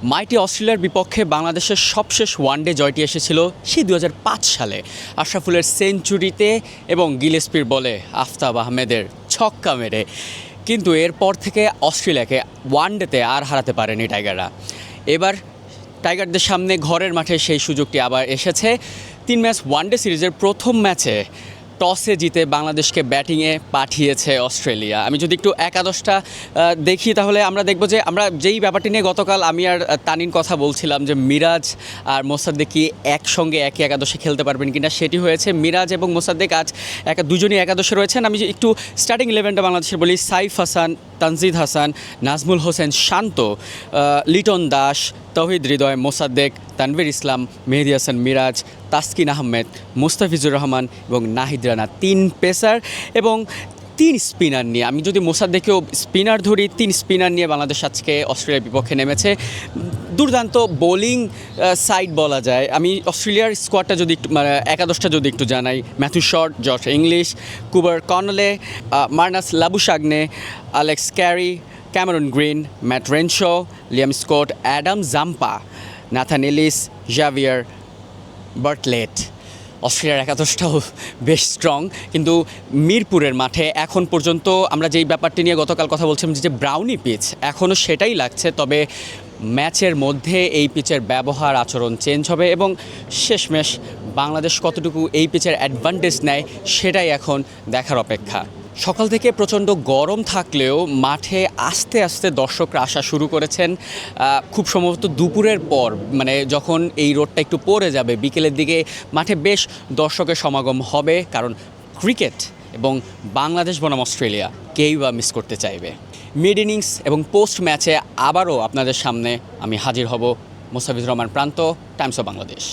মাইটি অস্ট্রেলিয়ার বিপক্ষে বাংলাদেশের সবশেষ ওয়ানডে জয়টি এসেছিল সেই 2005 সালে আশরাফুলের সেঞ্চুরিতে এবং গিলেস্পির বলে আফতাব আহমেদের ছক্কা মেরে। কিন্তু এরপর থেকে অস্ট্রেলিয়াকে ওয়ানডেতে আর হারাতে পারেনি টাইগাররা। এবার টাইগারদের সামনে ঘরের মাঠে সেই সুযোগটি আবার এসেছে। 3 ম্যাচ ওয়ানডে সিরিজের প্রথম ম্যাচে টসে জিতে বাংলাদেশকে ব্যাটিংয়ে পাঠিয়েছে অস্ট্রেলিয়া। আমি যদি একটু একাদশটা দেখি তাহলে আমরা দেখব যে আমরা যেই ব্যাপারটি নিয়ে গতকাল আমি আর তানিন কথা বলছিলাম যে মিরাজ আর মোসাদ্দেক একসঙ্গে একই একাদশে খেলতে পারবেন কিনা, সেটি হয়েছে। মিরাজ এবং মোসাদ্দেক আজ দুজনই একাদশে রয়েছেন। আমি একটু স্টার্টিং 11টা বাংলাদেশের বলি। সাইফ হাসান, তানজিদ হাসান, নাজমুল হোসেন শান্ত, লিটন দাস, তৌহিদ হৃদয়, মোসাদ্দেক, তানভীর ইসলাম, মেহেদী হাসান মিরাজ, তাসকিন আহমেদ, মুস্তাফিজুর রহমান এবং নাহিদ রানা। 3 পেসার এবং 3 স্পিনার নিয়ে, আমি যদি মোসাদ্দেকেও স্পিনার ধরি, 3 স্পিনার নিয়ে বাংলাদেশ আজকে অস্ট্রেলিয়ার বিপক্ষে নেমেছে। দুর্দান্ত বোলিং সাইড বলা যায়। আমি অস্ট্রেলিয়ার স্কোয়াডটা যদি একটু একাদশটা যদি একটু জানাই: Matthew Short, Josh English, Cooper Connolly, Marnus Labuschagne, Alex Carey, Cameron Green, Matt Renshaw, Liam Scott, Adam Zampa, Nathan Ellis, Xavier Bartlett. অস্ট্রেলিয়ার একাদশটাও বেশ স্ট্রং, কিন্তু মিরপুরের মাঠে এখন পর্যন্ত আমরা যেই ব্যাপারটি নিয়ে গতকাল কথা বলছিলাম যে ব্রাউনি পিচ, এখনও সেটাই লাগছে। তবে ম্যাচের মধ্যে এই পিচের ব্যবহার আচরণ চেঞ্জ হবে এবং শেষমেশ বাংলাদেশ কতটুকু এই পিচের অ্যাডভান্টেজ নেয় সেটাই এখন দেখার অপেক্ষা। সকাল থেকে প্রচণ্ড গরম থাকলেও মাঠে আস্তে আস্তে দর্শকরা আসা শুরু করেছেন। খুব সম্ভবত দুপুরের পর, মানে যখন এই রোদটা একটু পড়ে যাবে বিকেলের দিকে, মাঠে বেশ দর্শকের সমাগম হবে। কারণ ক্রিকেট এবং বাংলাদেশ বনাম অস্ট্রেলিয়া কেউই বা মিস করতে চাইবে। মিড ইনিংস এবং পোস্ট ম্যাচে আবারও আপনাদের সামনে আমি হাজির হব। মোস্তাফিজুর রহমান প্রান্ত, টাইমস অফ বাংলাদেশ।